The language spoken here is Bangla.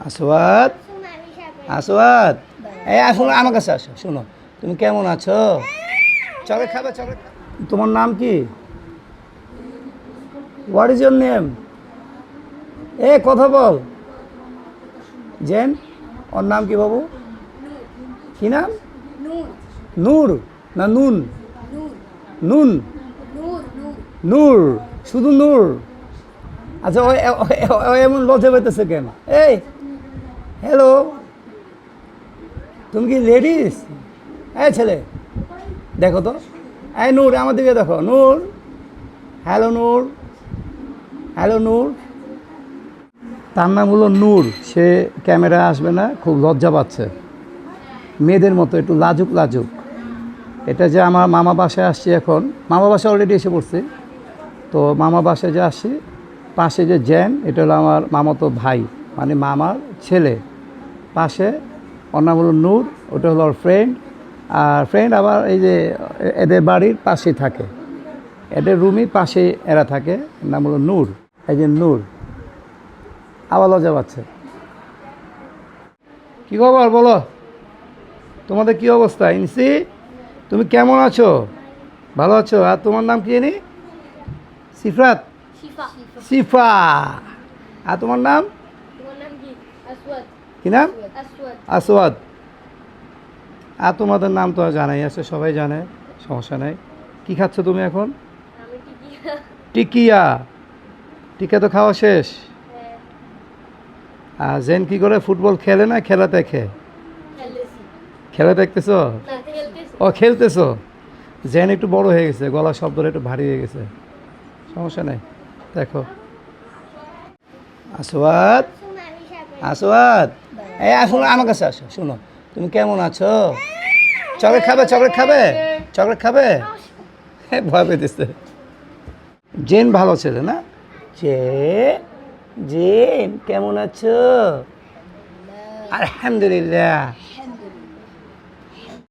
আসওয়াদ, আসওয়াদ, এই আসুন আমার কাছে আসো। শোনো, তুমি কেমন আছো? চকলেট খাবে? চকলেট তোমার নাম কি? What is your name? এ কথা বল। জেন, ওর নাম কি বাবু? কি নাম? নূর না নুন? নুন, নূর, শুধু নূর। আচ্ছা, ও এমন লজ্জা পেতেছে কেন? এই হ্যালো, তুমি কি লেডিস? এই ছেলে, দেখো তো। এই নূর, আমার দিকে দেখো। নূর, হ্যালো নূর, হ্যালো নূর। তার নাম হলো নূর। সে ক্যামেরা আসবে না, খুব লজ্জা পাচ্ছে, মেয়েদের মতো একটু লাজুক লাজুক। এটা যে আমার মামা বাসায় আসছি এখন, মামা বাসায় অলরেডি এসে পড়ছি। তো মামা বাসায় যে আসছি, পাশে যে জ্যান, এটা হলো আমার মামাতো ভাই, মানে মামার ছেলে। পাশে ওর নাম হলো নূর, ওটা হলো ওর ফ্রেন্ড। আর ফ্রেন্ড আবার এই যে এদের বাড়ির পাশেই থাকে, এদের রুমই পাশে এরা থাকে। নাম হলো নূর। এই যে নূর আবার লজ্জা পাচ্ছে। কী খবর বলো, তোমাদের কী অবস্থা? ইনসি, তুমি কেমন আছো? ভালো আছো? আর তোমার নাম কি জানি? সিফরাত? সিফা। আর তোমার নাম কি নাম? আসওয়াদ। আর তোমাদের নাম তো জানাই আছে, সবাই জানে, সমস্যা নাই। কি খাচ্ছ তুমি এখন? টিকিয়া। টিকা তো খাওয়া শেষ। আর জেন কি করে, ফুটবল খেলে না খেলা দেখে? খেলা দেখতেছ? ও খেলতেছ। জেন একটু বড় হয়ে গেছে, গলা শব্দটা একটু ভারী হয়ে গেছে, সমস্যা নেই। দেখো, আসওয়াদ, আসওয়াদ, এই আসুন আমার কাছে আসো। শোনো, তুমি কেমন আছো? চকলেট খাবে? চকলেট খাবে? চকলেট খাবে? ভয় পেতেছে। জেন ভালো ছেলে না? জেন কেমন আছো? আলহামদুলিল্লাহ।